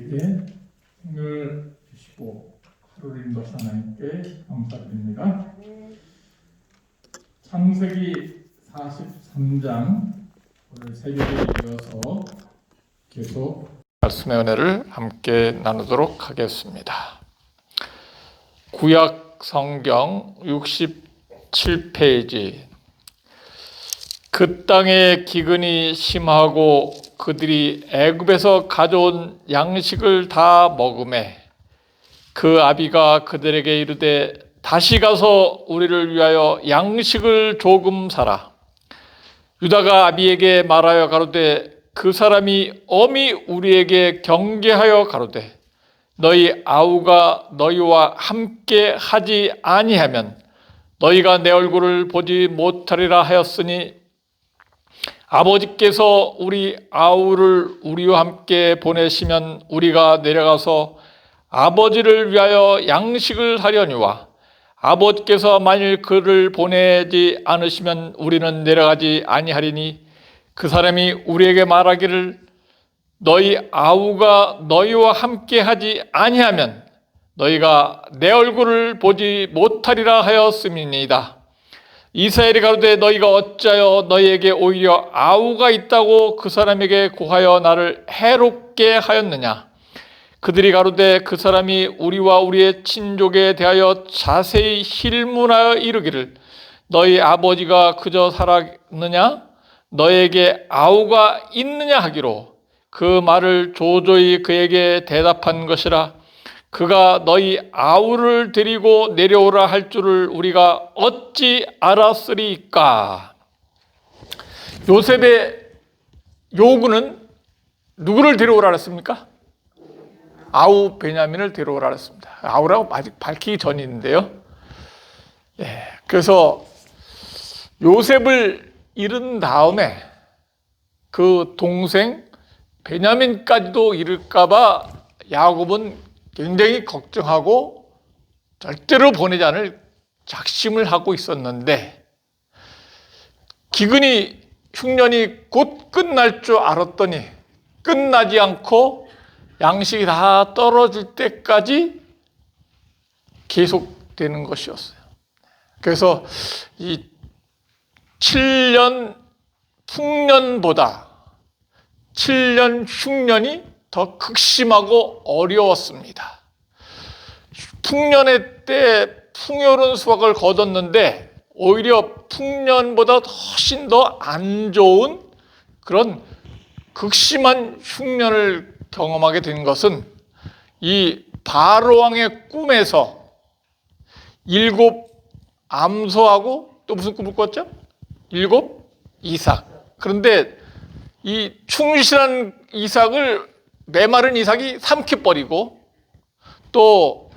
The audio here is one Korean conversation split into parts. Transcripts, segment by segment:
우리에게 힘을 주시고 하루를 인도하신 하나님께 감사드립니다. 창세기 43장 오늘 새벽에 이어서 계속 말씀의 은혜를 함께 나누도록 하겠습니다. 구약 성경 67페이지. 그 땅의 기근이 심하고 그들이 애굽에서 가져온 양식을 다 먹으매 그 아비가 그들에게 이르되 다시 가서 우리를 위하여 양식을 조금 사라. 유다가 아비에게 말하여 가로되 그 사람이 엄히 우리에게 경계하여 가로되 너희 아우가 너희와 함께 하지 아니하면 너희가 내 얼굴을 보지 못하리라 하였으니 아버지께서 우리 아우를 우리와 함께 보내시면 우리가 내려가서 아버지를 위하여 양식을 하려니와 아버지께서 만일 그를 보내지 않으시면 우리는 내려가지 아니하리니 그 사람이 우리에게 말하기를 너희 아우가 너희와 함께 하지 아니하면 너희가 내 얼굴을 보지 못하리라 하였음이니이다. 이스라엘이 가로되 너희가 어찌하여 너희에게 오히려 아우가 있다고 그 사람에게 고하여 나를 해롭게 하였느냐. 그들이 가로되 그 사람이 우리와 우리의 친족에 대하여 자세히 실문하여 이르기를 너희 아버지가 그저 살았느냐 너에게 아우가 있느냐 하기로 그 말을 조조히 그에게 대답한 것이라. 그가 너희 아우를 데리고 내려오라 할 줄을 우리가 어찌 알았으리까. 요셉의 요구는 누구를 데려오라 했습니까? 아우 베냐민을 데려오라 했습니다. 아우라고 아직 밝히기 전인데요. 그래서 요셉을 잃은 다음에 그 동생 베냐민까지도 잃을까봐 야곱은 굉장히 걱정하고 절대로 보내지 않을 작심을 하고 있었는데 기근이 흉년이 곧 끝날 줄 알았더니 끝나지 않고 양식이 다 떨어질 때까지 계속되는 것이었어요. 그래서 이 7년 풍년보다 7년 흉년이 더 극심하고 어려웠습니다. 풍년의 때 풍요로운 수확을 거뒀는데 오히려 풍년보다 훨씬 더 안 좋은 그런 극심한 흉년을 경험하게 된 것은 이 바로왕의 꿈에서 7 암소하고 또 무슨 꿈을 꿨죠? 7 이삭. 그런데 이 충실한 이삭을 메마른 이삭이 삼켜버리고 또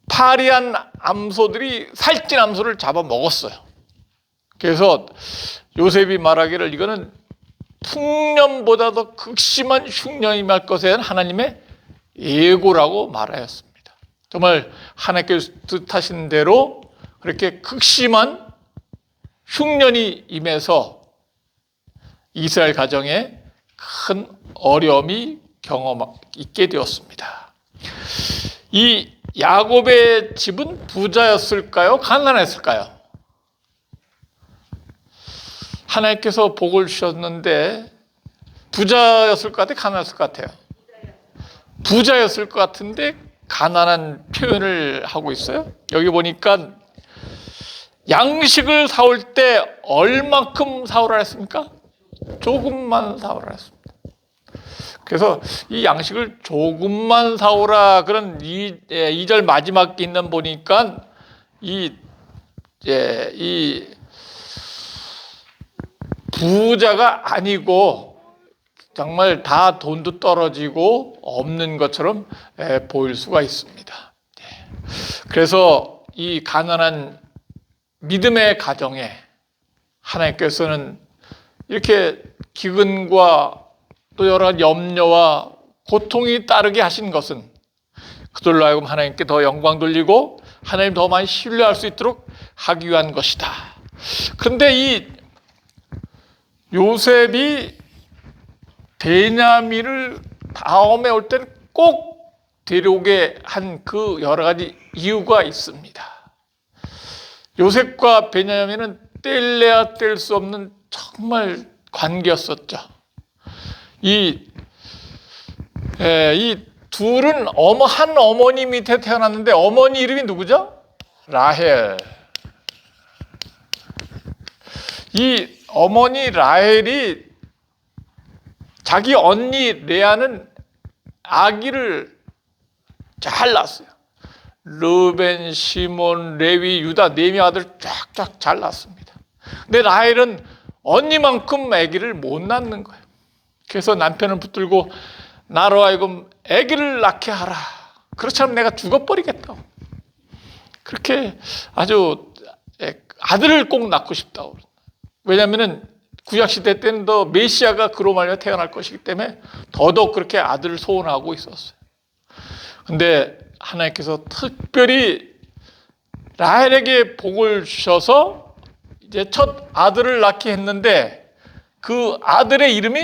파리한 암소들이 살찐 암소를 잡아먹었어요. 그래서 요셉이 말하기를 이거는 풍년보다 더 극심한 흉년이 말 것에 대한 하나님의 예고라고 말하였습니다. 정말 하나님께서 뜻하신 대로 그렇게 극심한 흉년이 임해서 이스라엘 가정에 큰 어려움이 있게 되었습니다. 이 야곱의 집은 부자였을까요? 가난했을까요? 하나님께서 복을 주셨는데 부자였을 것 같아요? 가난했을 것 같아요? 부자였을 것 같은데 가난한 표현을 하고 있어요. 여기 보니까 양식을 사올 때 얼마큼 사오라 했습니까? 조금만 사오라 했습니다. 그래서 이 양식을 조금만 사오라 그런 2절 마지막에 있는 보니까 이 부자가 아니고 정말 다 돈도 떨어지고 없는 것처럼 보일 수가 있습니다. 그래서 이 가난한 믿음의 가정에 하나님께서는 이렇게 기근과 또 여러 염려와 고통이 따르게 하신 것은 그들로 하여금 하나님께 더 영광 돌리고 하나님 더 많이 신뢰할 수 있도록 하기 위한 것이다. 그런데 이 요셉이 베냐민을 다음에 올 때는 꼭 데려오게 한 그 여러 가지 이유가 있습니다. 요셉과 베냐민은 뗄래야 뗄 수 없는 정말 관계였었죠. 이 둘은 한 어머니 밑에 태어났는데 어머니 이름이 누구죠? 라헬. 이 어머니 라헬이 자기 언니 레아는 아기를 잘 낳았어요. 르벤, 시몬, 레위, 유다 4명 아들 쫙쫙 잘 낳았습니다. 근데 라헬은 언니만큼 아기를 못 낳는 거예요. 그래서 남편을 붙들고 나로 하여금 아기를 낳게 하라. 그렇지 않으면 내가 죽어버리겠다고. 그렇게 아주 아들을 꼭 낳고 싶다고. 왜냐하면 구약시대 때는 더 메시아가 그로 말미암아 태어날 것이기 때문에 더더욱 그렇게 아들을 소원하고 있었어요. 근데 하나님께서 특별히 라헬에게 복을 주셔서 이제 첫 아들을 낳게 했는데 그 아들의 이름이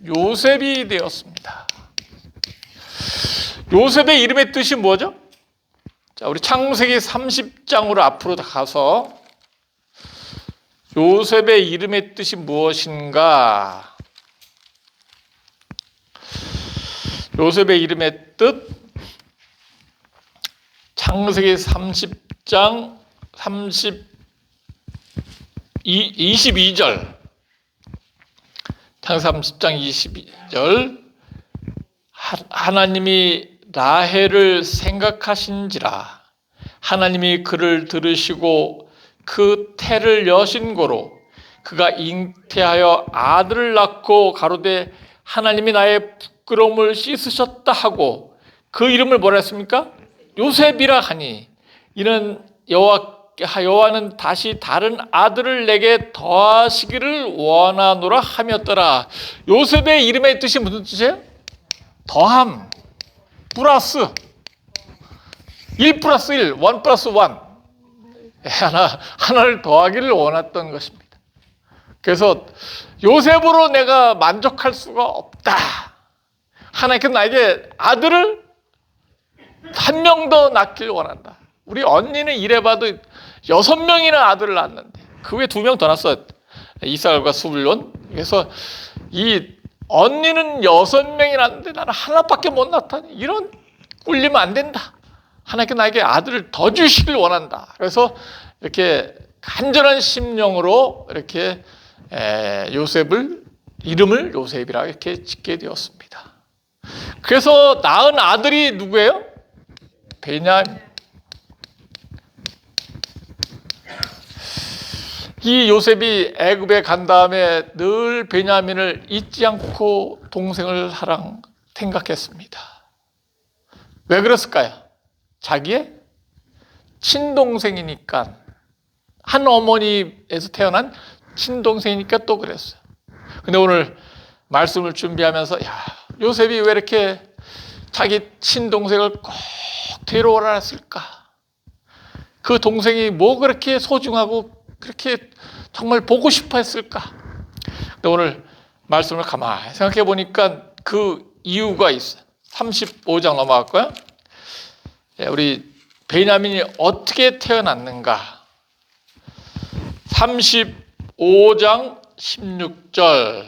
요셉이 되었습니다. 요셉의 이름의 뜻이 뭐죠? 자, 우리 창세기 30장으로 앞으로 가서 요셉의 이름의 뜻이 무엇인가? 요셉의 이름의 뜻, 창세기 30장 22절. 창세기 30장 22절. 하나님이 라헬을 생각하신지라 하나님이 그를 들으시고 그 태를 여신고로 그가 잉태하여 아들을 낳고 가로되 하나님이 나의 부끄러움을 씻으셨다 하고 그 이름을 뭐라 했습니까? 요셉이라 하니 이는 여호와는 다시 다른 아들을 내게 더하시기를 원하노라 하였더라. 요셉의 이름의 뜻이 무슨 뜻이에요? 더함, 플러스 1 플러스 1, 1 플러스 1 하나를 더하기를 원했던 것입니다. 그래서 요셉으로 내가 만족할 수가 없다. 하나님께서 나에게 아들을 한 명 더 낳기를 원한다. 우리 언니는 이래봐도 6명이나 아들을 낳았는데 그 외에 2명 더 낳았어. 이삭과 스불론. 그래서 이 언니는 6명이 낳았는데 나는 하나밖에 못 낳다니 이런 꿀리면 안 된다. 하나님께 나에게 아들을 더 주시길 원한다. 그래서 이렇게 간절한 심령으로 이렇게 이름을 요셉이라고 이렇게 짓게 되었습니다. 그래서 낳은 아들이 누구예요? 베냐민. 이 요셉이 애굽에 간 다음에 늘 베냐민을 잊지 않고 동생을 생각했습니다. 왜 그랬을까요? 자기의 친동생이니까, 한 어머니에서 태어난 친동생이니까 또 그랬어요. 근데 오늘 말씀을 준비하면서 요셉이 왜 이렇게 자기 친동생을 꼭 데려오라 했을까? 그 동생이 뭐 그렇게 소중하고 그렇게 정말 보고 싶어 했을까? 근데 오늘 말씀을 가만히 생각해 보니까 그 이유가 있어요. 35장 넘어갈까요? 우리 베냐민이 어떻게 태어났는가? 35장 16절.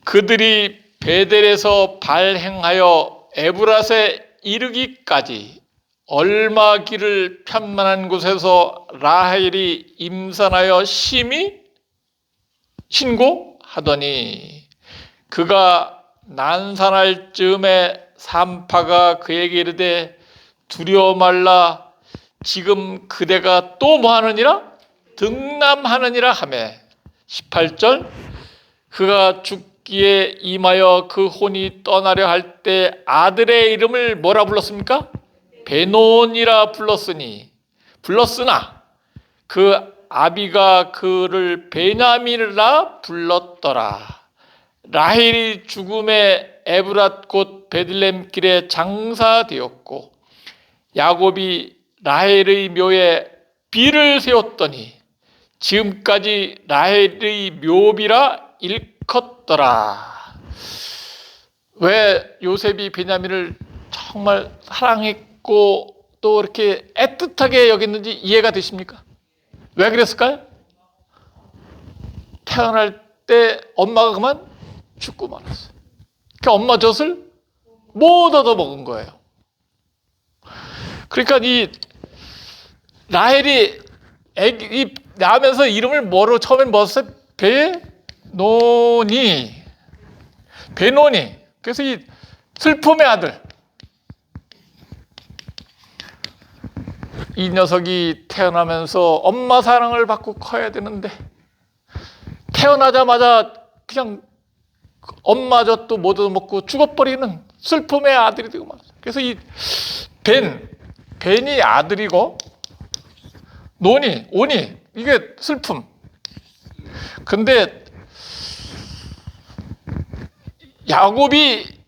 그들이 베델에서 발행하여 에브랏에 이르기까지 얼마 길을 편만한 곳에서 라헬이 임산하여 심히 신고하더니 그가 난산할 즈음에 산파가 그에게 이르되 두려워 말라 지금 그대가 또 뭐하느니라? 등남하느니라 하매 18절 그가 죽기에 임하여 그 혼이 떠나려 할 때 아들의 이름을 뭐라 불렀습니까? 베논이라 불렀으나 그 아비가 그를 베냐민이라 불렀더라. 라헬이 죽음에 에브랏 곧 베들레헴 길에 장사되었고 야곱이 라헬의 묘에 비를 세웠더니 지금까지 라헬의 묘비라 일컫더라. 왜 요셉이 베냐민을 정말 사랑했고 또 이렇게 애틋하게 여겼는지 이해가 되십니까? 왜 그랬을까요? 태어날 때 엄마가 그만 죽고 말았어요. 그 엄마 젖을 못 얻어 먹은 거예요. 그러니까 이 라헬이 애기 나면서 이름을 뭐로 처음엔 뭐였어요? 베노니. 그래서 이 슬픔의 아들. 이 녀석이 태어나면서 엄마 사랑을 받고 커야 되는데 태어나자마자 그냥 엄마 젖도 못 얻어먹고 죽어버리는 슬픔의 아들이 되고 말았어요. 그래서 이 벤이 아들이고 오니 이게 슬픔. 근데 야곱이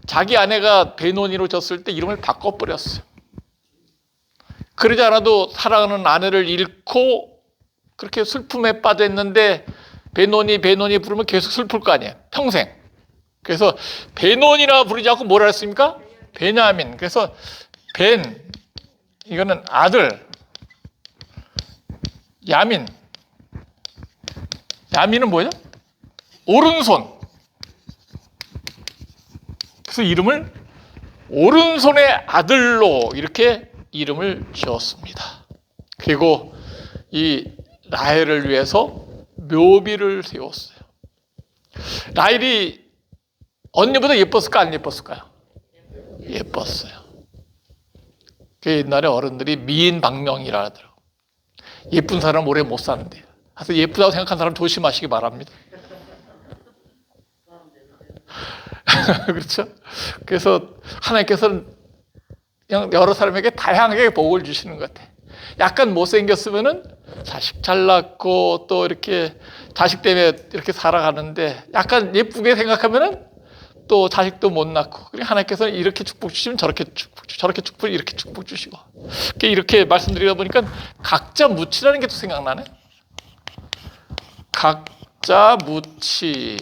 자기 아내가 베노니로 졌을 때 이름을 바꿔버렸어요. 그러지 않아도 사랑하는 아내를 잃고 그렇게 슬픔에 빠져 있는데 베노니 부르면 계속 슬플 거 아니에요. 평생. 그래서 베노니라 부르지 않고 뭐라 했습니까? 베냐민. 그래서 이거는 아들. 야민은 뭐죠? 오른손. 그래서 이름을 오른손의 아들로 이렇게 이름을 지었습니다. 그리고 이 라헬을 위해서 묘비를 세웠어요. 라헬이 언니보다 예뻤을까 안 예뻤을까요? 예뻤어요. 그 옛날에 어른들이 미인방명이라 하더라고요. 예쁜 사람 오래 못 사는데요. 그래서 예쁘다고 생각한 사람 조심하시기 바랍니다. 그렇죠? 그래서 하나님께서는 그냥 여러 사람에게 다양하게 복을 주시는 것 같아요. 약간 못생겼으면은 자식 잘났고 또 이렇게 자식 때문에 이렇게 살아가는데 약간 예쁘게 생각하면은 또 자식도 못 낳고 그리고 하나님께서는 이렇게 축복 주시면 저렇게 축복 주시고 저렇게 축복 이렇게 축복 주시고 이렇게 말씀드리다 보니까 각자 무치라는 게 또 생각나네. 각자 무치.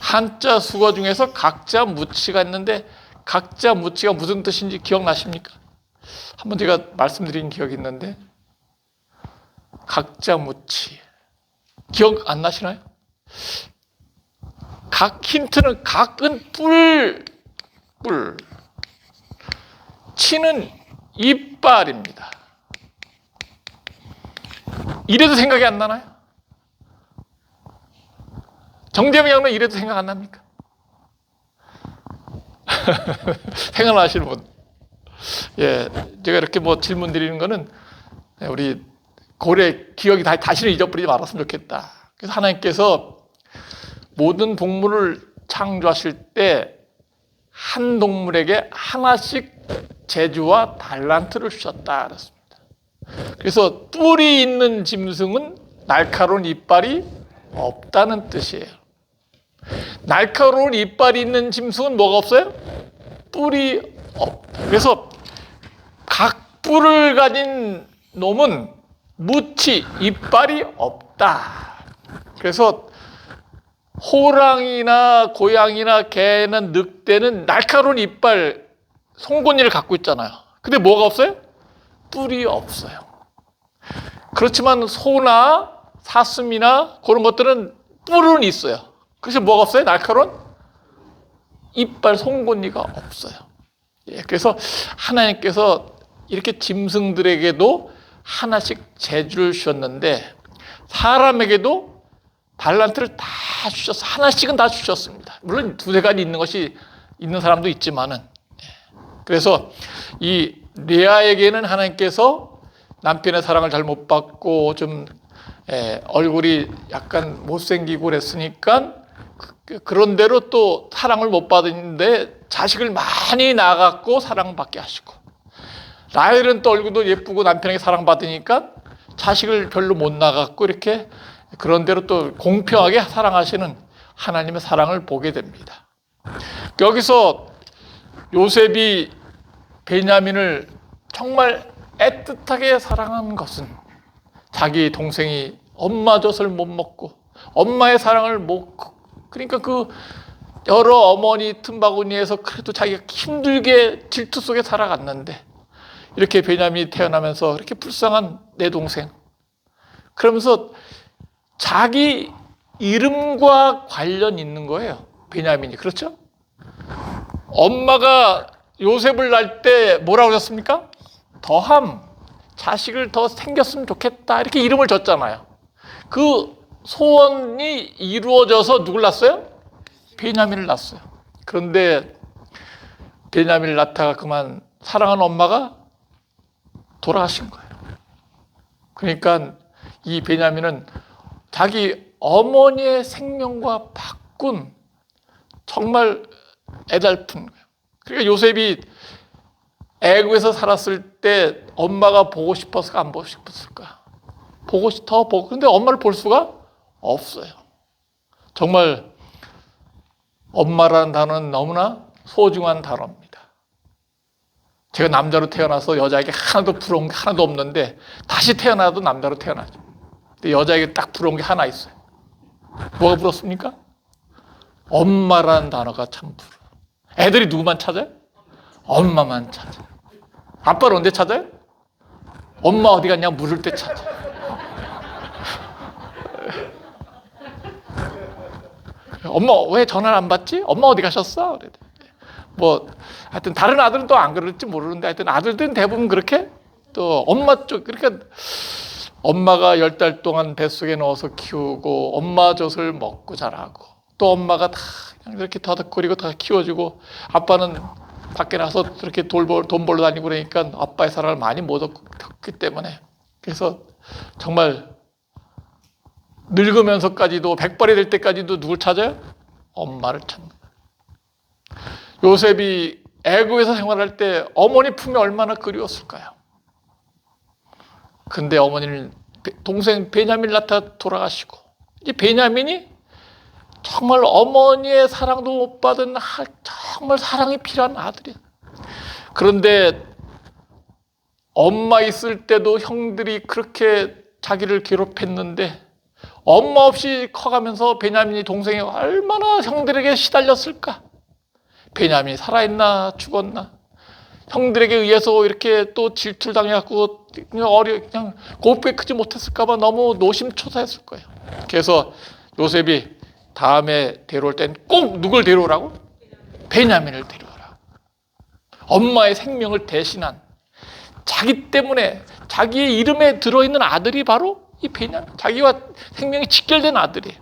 한자 수거 중에서 각자 무치가 있는데 각자 무치가 무슨 뜻인지 기억나십니까? 한번 제가 말씀드린 기억이 있는데 각자 무치 기억 안 나시나요? 힌트는 각은 뿔 치는 이빨입니다. 이래도 생각이 안 나나요? 정재명 양은 이래도 생각 안 납니까? 생각나시는 분? 예, 제가 이렇게 뭐 질문 드리는 거는 우리 고래 기억이 다시는 잊어버리지 말았으면 좋겠다. 그래서 하나님께서 모든 동물을 창조하실 때 한 동물에게 하나씩 재주와 달란트를 주셨다 그랬습니다. 그래서 뿔이 있는 짐승은 날카로운 이빨이 없다는 뜻이에요. 날카로운 이빨이 있는 짐승은 뭐가 없어요? 뿔이 없다. 그래서 각 뿔을 가진 놈은 무치, 이빨이 없다. 그래서 호랑이나 고양이나 개는 늑대는 날카로운 이빨, 송곳니를 갖고 있잖아요. 근데 뭐가 없어요? 뿔이 없어요. 그렇지만 소나 사슴이나 그런 것들은 뿔은 있어요. 그래서 뭐가 없어요? 날카로운 이빨, 송곳니가 없어요. 예, 그래서 하나님께서 이렇게 짐승들에게도 하나씩 재주를 주셨는데 사람에게도 달란트를 다 주셨어요. 하나씩은 다 주셨습니다. 물론 두세 가지 있는 사람도 있지만은. 그래서 이 레아에게는 하나님께서 남편의 사랑을 잘 못 받고 좀 얼굴이 약간 못생기고 그랬으니까 그런대로 또 사랑을 못 받았는데 자식을 많이 낳아갖고 사랑받게 하시고 라헬은 또 얼굴도 예쁘고 남편에게 사랑받으니까 자식을 별로 못 낳아갖고 이렇게 그런대로 또 공평하게 사랑하시는 하나님의 사랑을 보게 됩니다. 여기서 요셉이 베냐민을 정말 애틋하게 사랑한 것은 자기 동생이 엄마 젖을 못 먹고 엄마의 사랑을 못 그러니까 그 여러 어머니 틈바구니에서 그래도 자기가 힘들게 질투 속에 살아갔는데 이렇게 베냐민이 태어나면서 이렇게 불쌍한 내 동생, 그러면서 자기 이름과 관련 있는 거예요. 베냐민이. 그렇죠? 엄마가 요셉을 낳을 때 뭐라고 그랬습니까? 더함, 자식을 더 생겼으면 좋겠다, 이렇게 이름을 줬잖아요. 그 소원이 이루어져서 누굴 낳았어요? 베냐민을 낳았어요. 그런데 베냐민을 낳다가 그만 사랑하는 엄마가 돌아가신 거예요. 그러니까 이 베냐민은 자기 어머니의 생명과 바꾼 정말 애달픈 거예요. 그러니까 요셉이 애국에서 살았을 때 엄마가 보고 싶었을까 안 보고 싶었을까? 더 보고, 근데 엄마를 볼 수가 없어요. 정말 엄마라는 단어는 너무나 소중한 단어입니다. 제가 남자로 태어나서 여자에게 하나도 부러운 게 하나도 없는데 다시 태어나도 남자로 태어나죠. 근데 여자에게 딱 부러운 게 하나 있어요. 뭐가 부럽습니까? 엄마라는 단어가 참 부러워요. 애들이 누구만 찾아요? 엄마만 찾아요. 아빠를 언제 찾아요? 엄마 어디 갔냐 물을 때 찾아요. 엄마 왜 전화를 안 받지? 엄마 어디 가셨어? 뭐 하여튼 다른 아들은 또 안 그럴지 모르는데 하여튼 아들들은 대부분 그렇게 또 엄마 쪽, 그러니까 엄마가 10달 동안 뱃속에 넣어서 키우고 엄마 젖을 먹고 자라고 또 엄마가 다 그냥 이렇게 다닥거리고 다 키워주고 아빠는 밖에 나서 이렇게 돈 벌러 다니고 그러니까 아빠의 사랑을 많이 못 얻기 때문에, 그래서 정말 늙으면서까지도 백발이 될 때까지도 누굴 찾아요? 엄마를 찾는 거예요. 요셉이 애국에서 생활할 때 어머니 품이 얼마나 그리웠을까요? 근데 어머니는 동생 베냐민을 낳다 돌아가시고 이제 베냐민이 정말 어머니의 사랑도 못 받은 정말 사랑이 필요한 아들이에요. 그런데 엄마 있을 때도 형들이 그렇게 자기를 괴롭혔는데 엄마 없이 커가면서 베냐민이 동생이 얼마나 형들에게 시달렸을까? 베냐민이 살아있나 죽었나? 형들에게 의해서 이렇게 또 질투를 당해갖고 그냥 곱게 크지 못했을까봐 너무 노심초사했을 거예요. 그래서 요셉이 다음에 데려올 땐 꼭 누굴 데려오라고? 베냐민을 데려오라고. 엄마의 생명을 대신한, 자기 때문에 자기의 이름에 들어있는 아들이 바로 이 베냐민, 자기와 생명이 직결된 아들이에요.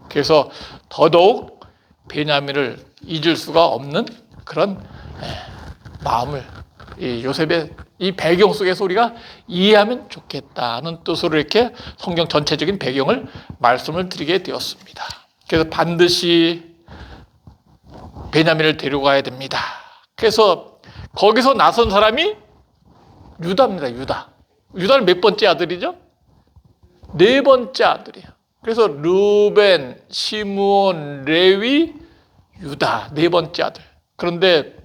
그래서 더더욱 베냐민을 잊을 수가 없는 그런 마음을 이 요셉의 이 배경 속에서 우리가 이해하면 좋겠다는 뜻으로 이렇게 성경 전체적인 배경을 말씀을 드리게 되었습니다. 그래서 반드시 베냐민을 데려가야 됩니다. 그래서 거기서 나선 사람이 유다입니다. 유다는 몇 번째 아들이죠? 네 번째 아들이에요. 그래서 르벤, 시므온, 레위, 유다 네 번째 아들. 그런데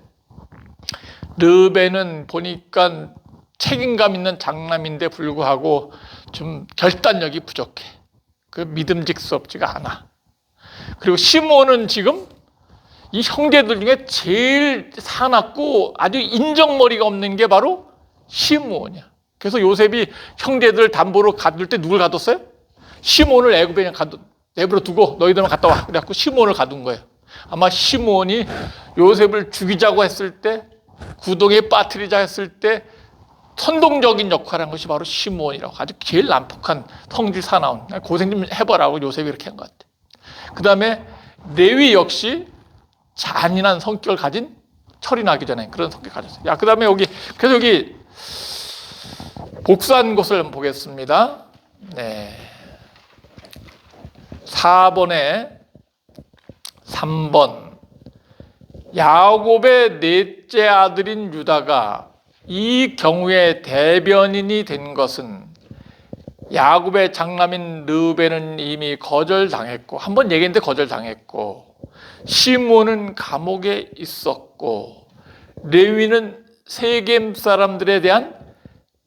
르벤은 보니까 책임감 있는 장남인데 불구하고 좀 결단력이 부족해. 그 믿음직스럽지가 않아. 그리고 시므온은 지금 이 형제들 중에 제일 사납고 아주 인정머리가 없는 게 바로 시므온이야. 그래서 요셉이 형제들 담보로 가둘 때 누굴 가뒀어요? 시므온을 애굽에 내버려 두고 너희들만 갔다 와. 그래갖고 시므온을 가둔 거예요. 아마 시므온이 요셉을 죽이자고 했을 때, 구덩이에 빠뜨리자 했을 때 선동적인 역할을 한 것이 바로 시므온이라고, 아주 제일 난폭한 성질 사나운, 고생 좀 해보라고 요셉이 이렇게 한 것 같아요. 그 다음에 레위 역시 잔인한 성격을 가진, 철이 나기 전에 그런 성격을 가졌어요. 그 다음에 그래서 여기 복수한 것을 보겠습니다. 네. 4번에 3번. 야곱의 넷째 아들인 유다가 이 경우에 대변인이 된 것은 야곱의 장남인 르벤은 이미 거절당했고, 한 번 얘기했는데 거절당했고, 시므온은 감옥에 있었고, 레위는 세겜 사람들에 대한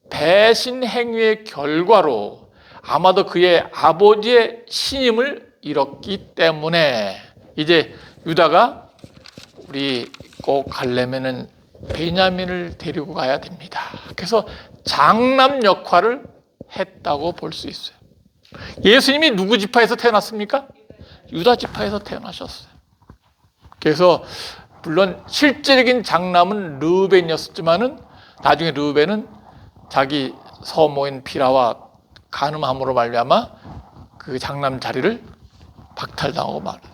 배신 행위의 결과로 아마도 그의 아버지의 신임을 잃었기 때문에 이제 유다가 우리 꼭 가려면은 베냐민을 데리고 가야 됩니다. 그래서 장남 역할을 했다고 볼 수 있어요. 예수님이 누구 지파에서 태어났습니까? 유다 지파에서 태어나셨어요. 그래서 물론 실제적인 장남은 르우벤이었지만은 나중에 르우벤은 자기 서모인 비라와 간음함으로 말미암아 그 장남 자리를 박탈당하고 말았어요.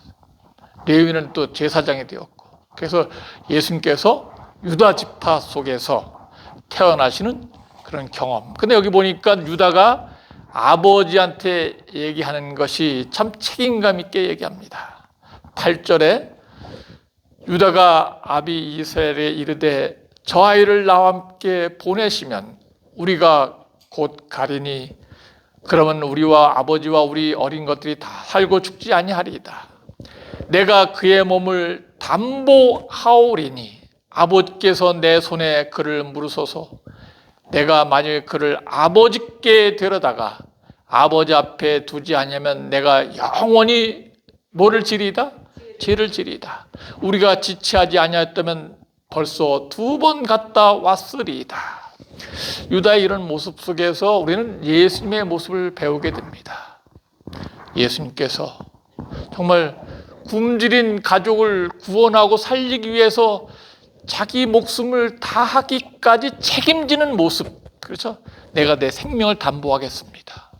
레위는 또 제사장이 되었고, 그래서 예수님께서 유다 지파 속에서 태어나시는 그런 경험. 근데 여기 보니까 유다가 아버지한테 얘기하는 것이 참 책임감 있게 얘기합니다. 8절에 유다가 아비 이스라엘에 이르되 저 아이를 나와 함께 보내시면 우리가 곧 가리니 그러면 우리와 아버지와 우리 어린 것들이 다 살고 죽지 아니하리이다. 내가 그의 몸을 담보하오리니 아버지께서 내 손에 그를 물으소서. 내가 만일 그를 아버지께 데려다가 아버지 앞에 두지 않으면 내가 영원히 뭐를 지리이다? 죄를 지리이다. 우리가 지체하지 아니하였다면 벌써 2번 갔다 왔으리이다. 유다의 이런 모습 속에서 우리는 예수님의 모습을 배우게 됩니다. 예수님께서 정말 굶주린 가족을 구원하고 살리기 위해서 자기 목숨을 다하기까지 책임지는 모습. 그렇죠? 내가 내 생명을 담보하겠습니다.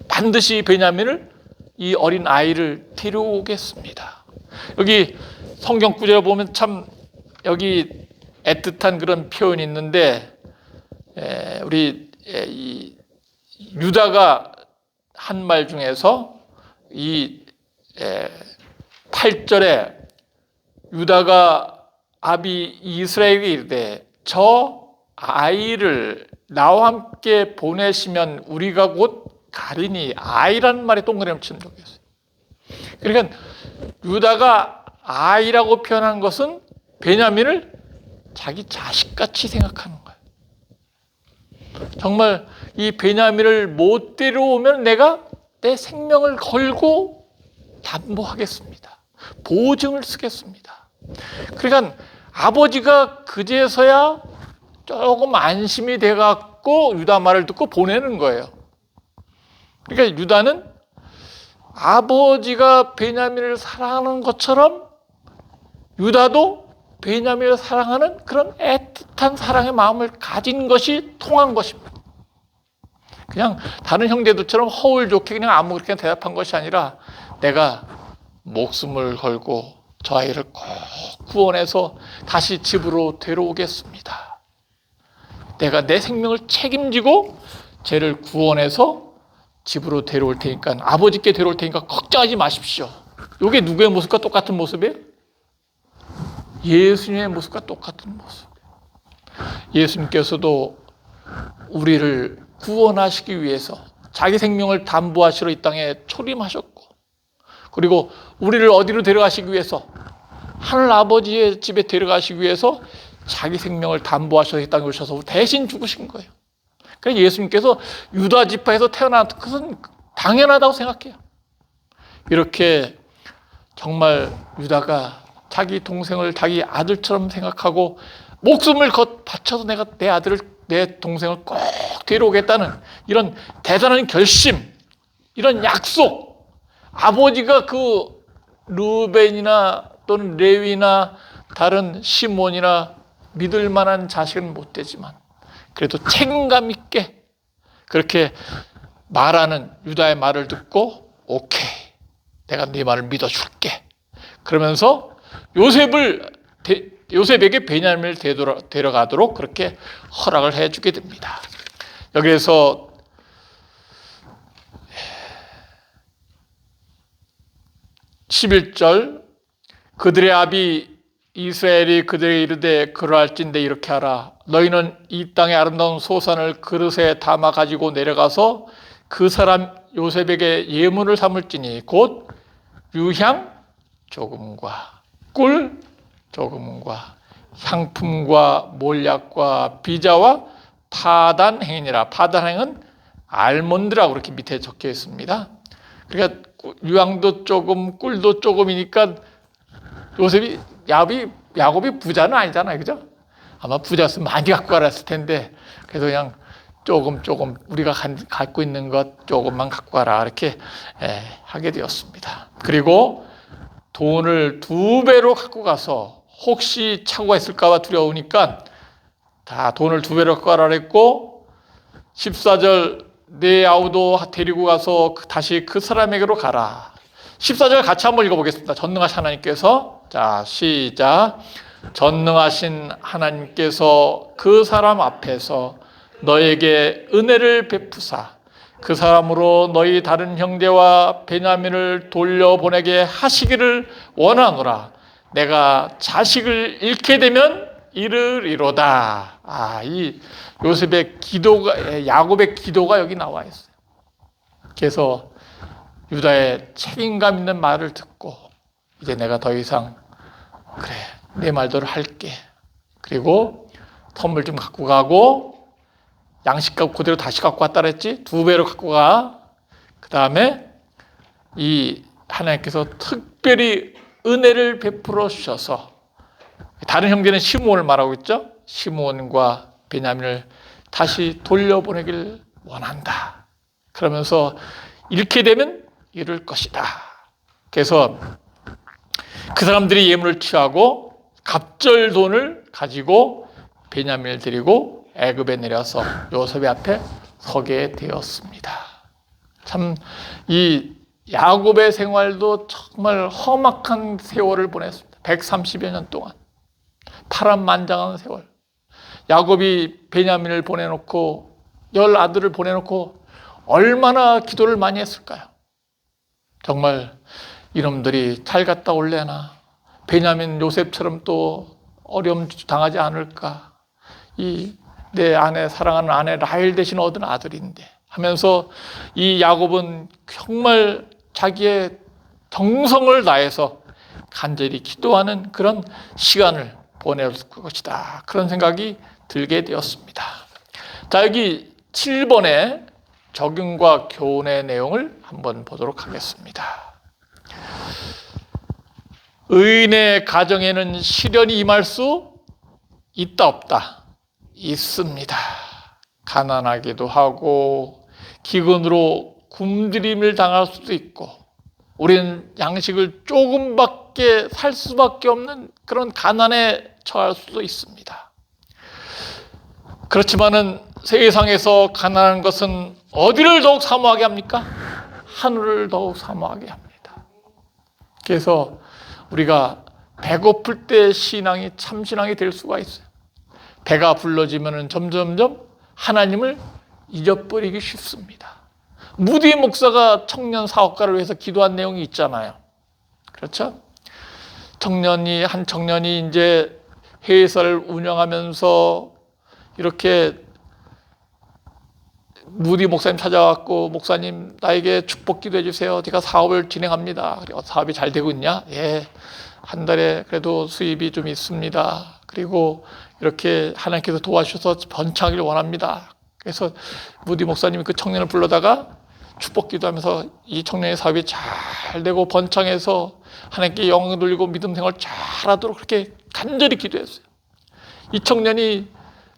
반드시 베냐민을, 이 어린 아이를 데려오겠습니다. 여기 성경 구절에 보면 참 여기 애틋한 그런 표현이 있는데, 우리 이 유다가 한 말 중에서 이 8절에 유다가 아비 이스라엘에게 이르되 저 아이를 나와 함께 보내시면 우리가 곧 가리니, 아이라는 말에 동그라미 치는 적이 있어요. 그러니까 유다가 아이라고 표현한 것은 베냐민을 자기 자식같이 생각하는 거예요. 정말 이 베냐민을 못 데려오면 내가 내 생명을 걸고 담보하겠습니다. 보증을 쓰겠습니다. 그러니까 아버지가 그제서야 조금 안심이 돼갖고 유다 말을 듣고 보내는 거예요. 그러니까 유다는 아버지가 베냐민을 사랑하는 것처럼 유다도 베냐민을 사랑하는 그런 애틋한 사랑의 마음을 가진 것이 통한 것입니다. 그냥 다른 형제들처럼 허울 좋게 그냥 아무렇게나 대답한 것이 아니라 내가 목숨을 걸고 저 아이를 꼭 구원해서 다시 집으로 데려오겠습니다. 내가 내 생명을 책임지고 쟤를 구원해서 집으로 데려올 테니까, 아버지께 데려올 테니까 걱정하지 마십시오. 이게 누구의 모습과 똑같은 모습이에요? 예수님의 모습과 똑같은 모습. 예수님께서도 우리를 구원하시기 위해서 자기 생명을 담보하시러 이 땅에 초림하셨고, 그리고 우리를 어디로 데려가시기 위해서, 하늘 아버지의 집에 데려가시기 위해서 자기 생명을 담보하셔서 이 땅에 오셔서 대신 죽으신 거예요. 그래서 예수님께서 유다 지파에서 태어난 것은 당연하다고 생각해요. 이렇게 정말 유다가 자기 동생을 자기 아들처럼 생각하고 목숨을 바쳐서 내가 내 아들을, 내 동생을 꼭 데려오겠다는 이런 대단한 결심, 이런 약속. 아버지가 그 르우벤이나 또는 레위나 다른 시몬이나 믿을 만한 자식은 못 되지만 그래도 책임감 있게 그렇게 말하는 유다의 말을 듣고 오케이, 내가 네 말을 믿어줄게. 그러면서 요셉에게 베냐민을 데려가도록 그렇게 허락을 해주게 됩니다. 여기에서 11절, 그들의 아비 이스라엘이 그들에게 이르되 그러할진대 이렇게 하라. 너희는 이 땅의 아름다운 소산을 그릇에 담아 가지고 내려가서 그 사람 요셉에게 예물을 삼을지니 곧 유향 조금과 꿀 조금과 향품과 몰약과 비자와 파단행이니라. 파단행은 알몬드라고 그렇게 밑에 적혀 있습니다. 그러니까 유황도 조금 꿀도 조금이니까 야곱이 부자는 아니잖아요, 그죠? 아마 부자였으면 많이 갖고 가라 했을 텐데 그래서 그냥 조금 우리가 갖고 있는 것 조금만 갖고 가라 이렇게 하게 되었습니다. 그리고 돈을 2배로 갖고 가서 혹시 착오가 있을까 봐 두려우니까 다 돈을 2배로 갖고 가라 그랬고 14절 내 아우도 데리고 가서 다시 그 사람에게로 가라. 14절 같이 한번 읽어보겠습니다. 전능하신 하나님께서 자 시작. 전능하신 하나님께서 그 사람 앞에서 너에게 은혜를 베푸사 그 사람으로 너희 다른 형제와 베냐민을 돌려보내게 하시기를 원하노라. 내가 자식을 잃게 되면 이르리로다. 이 요셉의 기도가, 야곱의 기도가 여기 나와 있어요. 그래서 유다의 책임감 있는 말을 듣고 이제 내가 더 이상 그래 내 말대로 할게. 그리고 선물 좀 갖고 가고 양식값 그대로 다시 갖고 왔다 그랬지. 2배로 갖고 가. 그 다음에 이 하나님께서 특별히 은혜를 베풀어 주셔서 다른 형제는 시므온을 말하고 있죠. 시므온과 베냐민을 다시 돌려보내길 원한다. 그러면서 잃게 되면 잃을 것이다. 그래서 그 사람들이 예물을 취하고 갑절 돈을 가지고 베냐민을 데리고 애굽에 내려서 요셉의 앞에 서게 되었습니다. 참 이 야곱의 생활도 정말 험악한 세월을 보냈습니다. 130여 년 동안 파란만장한 세월. 야곱이 베냐민을 보내놓고 10 아들을 보내놓고 얼마나 기도를 많이 했을까요? 정말 이놈들이 잘 갔다 올래나 베냐민 요셉처럼 또 어려움 당하지 않을까. 내 아내 사랑하는 아내 라헬 대신 얻은 아들인데 하면서 이 야곱은 정말 자기의 정성을 다해서 간절히 기도하는 그런 시간을 보낼 것이다. 그런 생각이 들게 되었습니다. 자, 여기 7번의 적용과 교훈의 내용을 한번 보도록 하겠습니다. 의인의 가정에는 시련이 임할 수 있다 없다? 있습니다. 가난하기도 하고 기근으로 굶주림을 당할 수도 있고 우리는 양식을 조금밖에 살 수밖에 없는 그런 가난에 처할 수도 있습니다. 그렇지만은 세상에서 가난한 것은 어디를 더욱 사모하게 합니까? 하늘을 더욱 사모하게 합니다. 그래서 우리가 배고플 때 신앙이 참 신앙이 될 수가 있어요. 배가 불러지면 점점점 하나님을 잊어버리기 쉽습니다. 무디 목사가 청년 사업가를 위해서 기도한 내용이 있잖아요. 그렇죠? 한 청년이 이제 회사를 운영하면서 이렇게 무디 목사님 찾아왔고 목사님 나에게 축복 기도해 주세요. 제가 사업을 진행합니다. 그리고 사업이 잘 되고 있냐? 예, 한 달에 그래도 수입이 좀 있습니다. 그리고 이렇게 하나님께서 도와주셔서 번창하기를 원합니다. 그래서 무디 목사님이 그 청년을 불러다가 축복 기도하면서 이 청년의 사업이 잘 되고 번창해서 하나님께 영광 돌리고 믿음 생활 잘하도록 그렇게 간절히 기도했어요. 이 청년이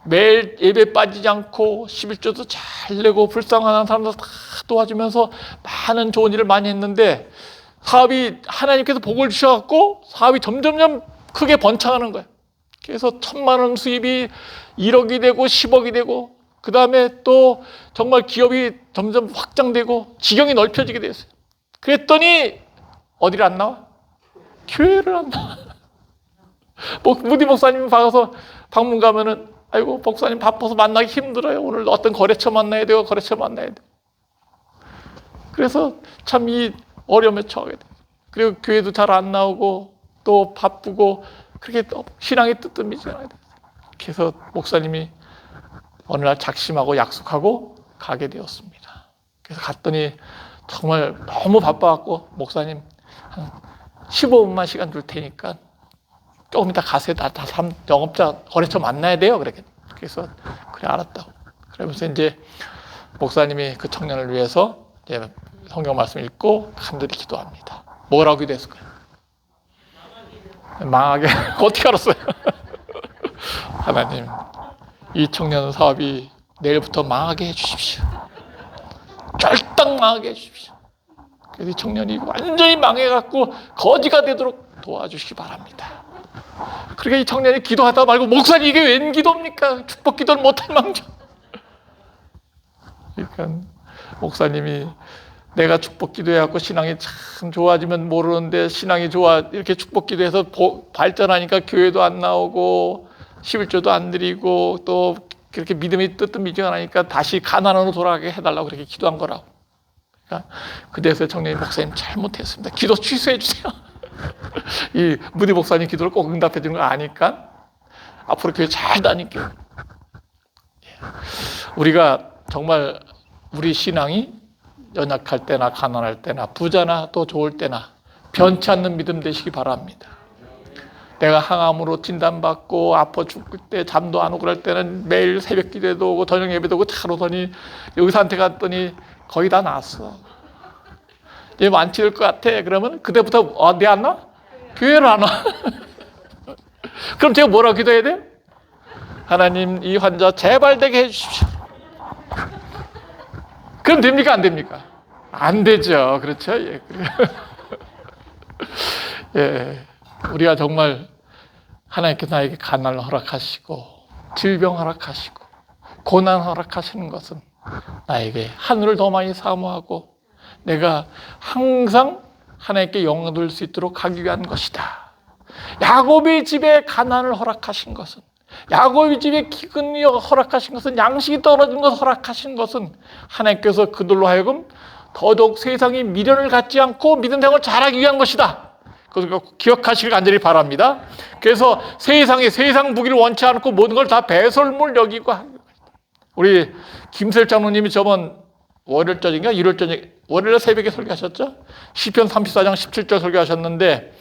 매일 예배 빠지지 않고 11조도 잘 내고 불쌍한 사람들 다 도와주면서 많은 좋은 일을 많이 했는데 사업이 하나님께서 복을 주셔갖고 사업이 점점점 크게 번창하는 거예요. 그래서 1,000만 원 수입이 1억이 되고 10억이 되고 그 다음에 또 정말 기업이 점점 확장되고 지경이 넓혀지게 됐어요. 그랬더니 어디를 안 나와? 교회를 안 나와. 무디 목사님 봐서 방문 가면은 아이고 목사님 바빠서 만나기 힘들어요. 오늘 어떤 거래처 만나야 돼요. 그래서 참 이 어려움에 처하게 돼요. 그리고 교회도 잘 안 나오고 또 바쁘고 그렇게 또 신앙이 뜨뜻미잖아요. 그래서 목사님이 어느 날 작심하고 약속하고 가게 되었습니다. 그래서 갔더니 정말 너무 바빠갖고 목사님 한 15분만 시간 줄 테니까 조금 이따 가세요. 나 영업자 거래처 만나야 돼요. 그래서 그래 알았다고. 그러면서 이제 목사님이 그 청년을 위해서 이제 성경 말씀 읽고 간절히 기도합니다. 뭐라고 기도했을까요? 망하게 어떻게 알았어요? 하나님, 이 청년 사업이 내일부터 망하게 해주십시오. 쫄딱 망하게 해주십시오. 그래서 이 청년이 완전히 망해갖고 거지가 되도록 도와주시기 바랍니다. 그러니까 이 청년이 기도하다 말고, 목사님 이게 웬 기도입니까? 축복 기도를 못할 망정. 그러니까 목사님이 내가 축복 기도해갖고 신앙이 참 좋아지면 모르는데, 신앙이 좋아 이렇게 축복 기도해서 발전하니까 교회도 안 나오고 11조도 안 드리고 또 그렇게 믿음이 뜨뜻미지근하니까 다시 가난으로 돌아가게 해달라고 그렇게 기도한 거라고. 그러니까 그래서 청년이, 목사님 잘못했습니다. 기도 취소해 주세요. 이 무디 목사님 기도를 꼭 응답해 주는 거 아니까 앞으로 교회 잘 다닐게요. 우리가 정말 우리 신앙이 연약할 때나 가난할 때나 부자나 또 좋을 때나 변치 않는 믿음 되시기 바랍니다. 내가 항암으로 진단받고 아파 죽을 때 잠도 안 오고 그럴 때는 매일 새벽 기도도 오고 저녁 예배도 오고 잘 오더니 의사한테 갔더니 거의 다 나았어. 얘 완치될 것 같아. 그러면 그때부터 내 안 나? 교회를 안 와. 그럼 제가 뭐라고 기도해야 돼요? 하나님, 이 환자 제발 되게 해주십시오. 그럼 됩니까? 안 됩니까? 안 되죠. 그렇죠? 예. 예. 우리가 정말 하나님께서 나에게 가난을 허락하시고 질병 허락하시고 고난 허락하시는 것은 나에게 하늘을 더 많이 사모하고 내가 항상 하나님께 영광 돌릴 수 있도록 하기 위한 것이다. 야곱의 집에 가난을 허락하신 것은, 야곱의 집에 기근이 허락하신 것은, 양식이 떨어진 것을 허락하신 것은 하나님께서 그들로 하여금 더더욱 세상이 미련을 갖지 않고 믿음 생활을 잘하기 위한 것이다. 그걸 기억하시길 간절히 바랍니다. 그래서 세상 무기를 원치 않고 모든 걸 다 배설물 여기고 합니다. 우리 김설 장로님이 저번 월요일 저녁인가 일요일 저녁, 월요일 새벽에 설교하셨죠? 시편 34장 17절 설교하셨는데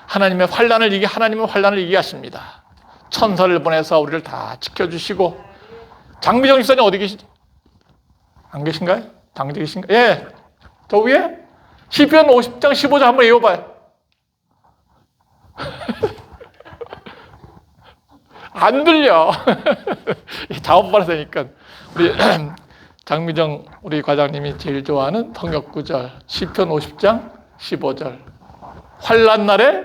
하나님의 환난을 이기하십니다. 천사를 보내서 우리를 다 지켜주시고. 장미정 집사님 어디 계시죠? 안 계신가요? 당직 계신가요? 예, 저 위에 시편 50장 15절 한번 읽어봐요. 안 들려. 작업받아야 되니까. 우리 장미정 우리 과장님이 제일 좋아하는 성역구절 시편 50장 15절. 환난 날에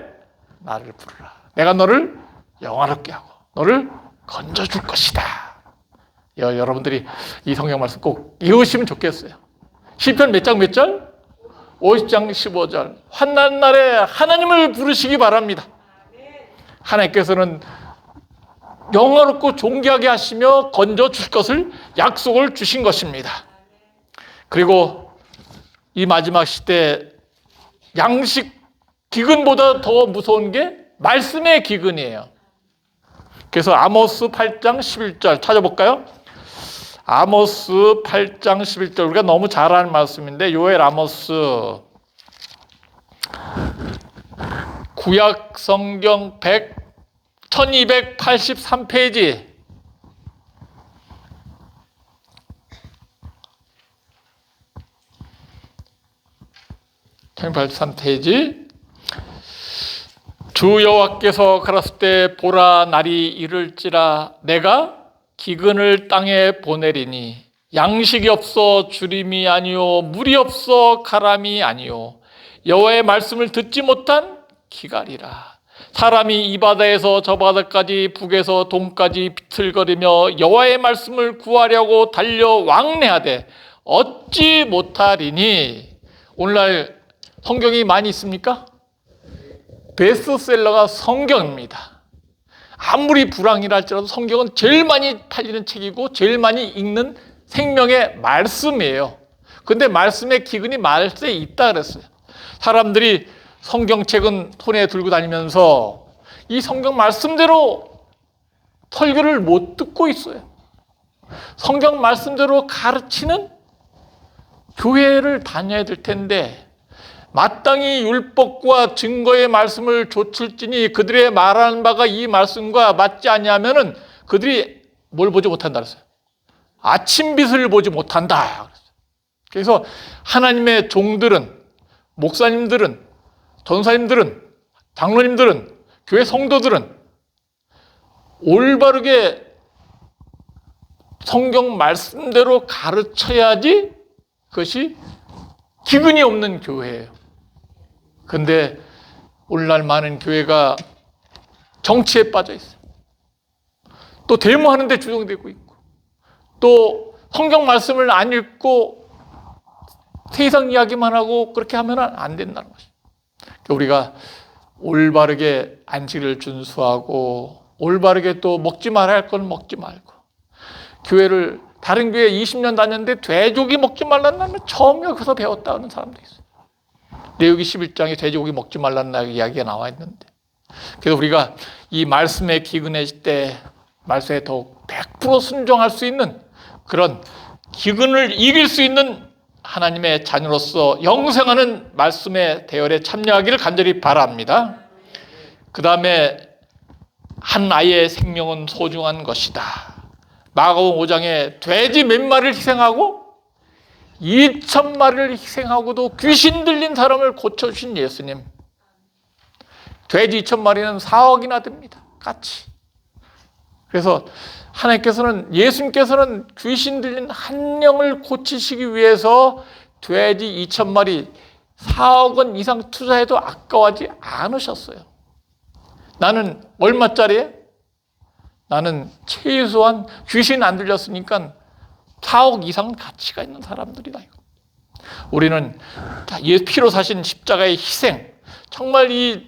나를 부르라. 내가 너를 영화롭게 하고 너를 건져줄 것이다. 여러분들이 이 성경 말씀 꼭 읽으시면 좋겠어요. 시편 몇 장 몇 절? 50장 15절. 환난 날에 하나님을 부르시기 바랍니다. 하나님께서는 영화롭고 존귀하게 하시며 건져줄 것을 약속을 주신 것입니다. 그리고 이 마지막 시대 양식 기근보다 더 무서운 게 말씀의 기근이에요. 그래서 아모스 8장 11절 찾아볼까요? 아모스 8장 11절. 우리가 너무 잘 아는 말씀인데 요엘 아모스 구약 성경 1283페이지. 주 여호와께서 가라사대 때 보라 날이 이를지라 내가 기근을 땅에 보내리니 양식이 없어 주림이 아니요 물이 없어 가람이 아니요 여호와의 말씀을 듣지 못한 기갈이라. 사람이 이 바다에서 저 바다까지 북에서 동까지 비틀거리며 여호와의 말씀을 구하려고 달려 왕래하되 얻지 못하리니. 오늘날 성경이 많이 있습니까? 베스트셀러가 성경입니다. 아무리 불황이라 할지라도 성경은 제일 많이 팔리는 책이고 제일 많이 읽는 생명의 말씀이에요. 근데 말씀의 기근이 말세에 있다 그랬어요. 사람들이 성경책은 손에 들고 다니면서 이 성경 말씀대로 설교를 못 듣고 있어요. 성경 말씀대로 가르치는 교회를 다녀야 될 텐데 마땅히 율법과 증거의 말씀을 좇을지니 그들의 말하는 바가 이 말씀과 맞지 않냐면은 그들이 뭘 보지 못한다 그랬어요. 아침빛을 보지 못한다 그랬어요. 그래서 하나님의 종들은, 목사님들은, 전사님들은, 장로님들은, 교회 성도들은 올바르게 성경 말씀대로 가르쳐야지 그것이 기근이 없는 교회예요. 그런데 오늘날 많은 교회가 정치에 빠져 있어요. 또 데모하는 데 주동되고 있고, 또 성경 말씀을 안 읽고 세상 이야기만 하고 그렇게 하면 안 된다는 것이죠. 우리가 올바르게 안식을 준수하고 올바르게 또 먹지 말아야 할 건 먹지 말고, 교회를 다른 교회 20년 다녔는데 돼지고기 먹지 말라는 말을 처음 여기서 배웠다는 사람도 있어요. 레위기 11장에 돼지고기 먹지 말라는 이야기가 나와 있는데, 그래서 우리가 이 말씀에 기근해질 때 말씀에 더욱 100% 순종할 수 있는 그런 기근을 이길 수 있는 하나님의 자녀로서 영생하는 말씀의 대열에 참여하기를 간절히 바랍니다. 그 다음에 한 아이의 생명은 소중한 것이다. 마가복음 5장에 돼지 몇 마리를 희생하고 2,000마리를 희생하고도 귀신 들린 사람을 고쳐주신 예수님. 돼지 2,000마리는 4억이나 됩니다. 같이. 그래서 하나님께서는, 예수님께서는 귀신 들린 한 영을 고치시기 위해서 돼지 2,000마리 4억 원 이상 투자해도 아까워하지 않으셨어요. 나는 얼마짜리에? 나는 최소한 귀신 안 들렸으니까 4억 이상 가치가 있는 사람들이다. 우리는 피로 사신 십자가의 희생, 정말 이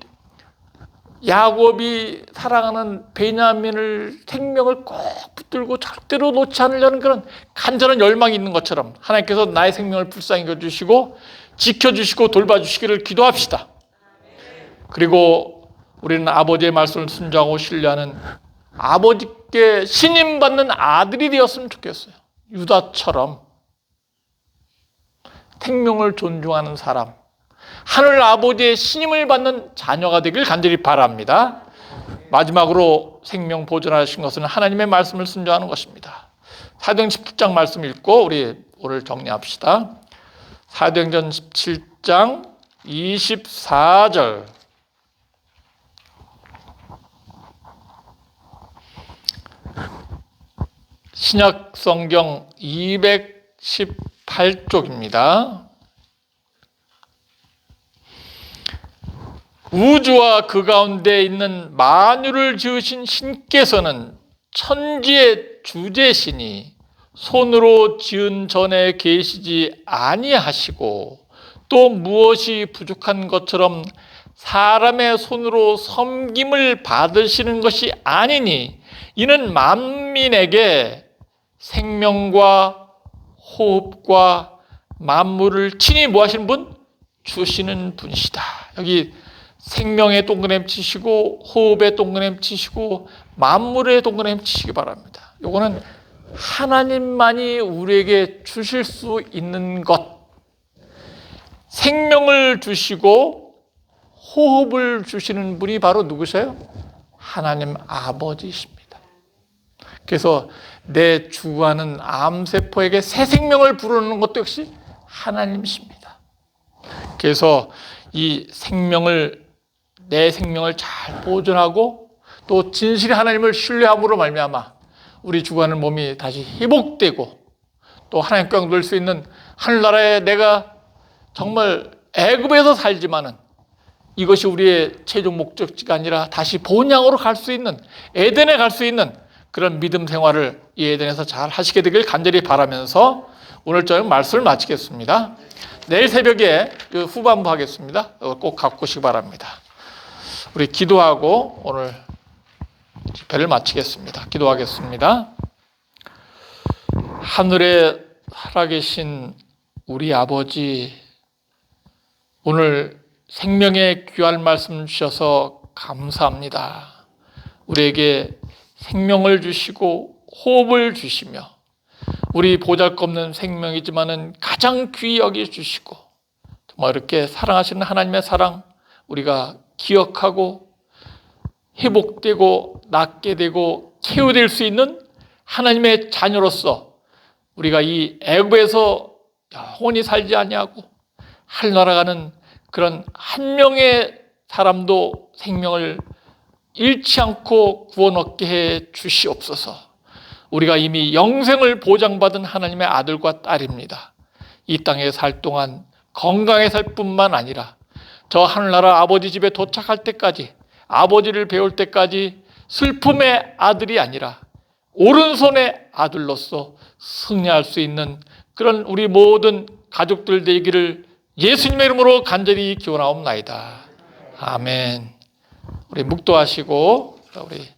야곱이 사랑하는 베냐민을 생명을 꼭 붙들고 절대로 놓지 않으려는 그런 간절한 열망이 있는 것처럼 하나님께서 나의 생명을 불쌍히 여겨주시고 지켜주시고 돌봐주시기를 기도합시다. 그리고 우리는 아버지의 말씀을 순종하고 신뢰하는, 아버지께 신임받는 아들이 되었으면 좋겠어요. 유다처럼 생명을 존중하는 사람, 하늘 아버지의 신임을 받는 자녀가 되길 간절히 바랍니다. 마지막으로 생명 보존하신 것은 하나님의 말씀을 순종하는 것입니다. 사도행전 17장 말씀 읽고 우리 오늘 정리합시다. 사도행전 17장 24절. 신약 성경 218쪽입니다. 우주와 그 가운데 있는 만유를 지으신 신께서는 천지의 주제시니 손으로 지은 전에 계시지 아니하시고 또 무엇이 부족한 것처럼 사람의 손으로 섬김을 받으시는 것이 아니니 이는 만민에게 생명과 호흡과 만물을 친히 뭐 하시는 분? 주시는 분이시다. 여기 생명의 동그라미 치시고 호흡의 동그라미 치시고 만물의 동그라미 치시기 바랍니다. 요거는 하나님만이 우리에게 주실 수 있는 것. 생명을 주시고 호흡을 주시는 분이 바로 누구세요? 하나님 아버지십니다. 그래서 내 주하는 암세포에게 새 생명을 불어넣는 것도 역시 하나님이십니다. 그래서 이 생명을, 내 생명을 잘 보존하고 또 진실히 하나님을 신뢰함으로 말미암아 우리 주하는 몸이 다시 회복되고 또 하나님께 영광 돌릴 수 있는 하늘나라에 내가 정말 애굽에서 살지만은 이것이 우리의 최종 목적지가 아니라 다시 본향으로 갈 수 있는, 에덴에 갈 수 있는 그런 믿음 생활을 이 에덴에서 잘 하시게 되길 간절히 바라면서 오늘 저녁 말씀을 마치겠습니다. 내일 새벽에 후반부 하겠습니다. 꼭 갖고 오시기 바랍니다. 우리 기도하고 오늘 집회를 마치겠습니다. 기도하겠습니다. 하늘에 살아계신 우리 아버지, 오늘 생명의 귀한 말씀 주셔서 감사합니다. 우리에게 생명을 주시고 호흡을 주시며 우리 보잘것없는 생명이지만은 가장 귀히 여겨 주시고 정말 이렇게 사랑하시는 하나님의 사랑 우리가 기억하고 회복되고 낫게 되고 치유될 수 있는 하나님의 자녀로서 우리가 이 애굽에서 영원히 살지 아니하고 하늘나라 가는 그런 한 명의 사람도 생명을 잃지 않고 구원 얻게 해 주시옵소서. 우리가 이미 영생을 보장받은 하나님의 아들과 딸입니다. 이 땅에 살 동안 건강히 살 뿐만 아니라 저 하늘나라 아버지 집에 도착할 때까지, 아버지를 배울 때까지 슬픔의 아들이 아니라 오른손의 아들로서 승리할 수 있는 그런 우리 모든 가족들 되기를 예수님의 이름으로 간절히 기원하옵나이다. 아멘. 우리 묵도하시고 우리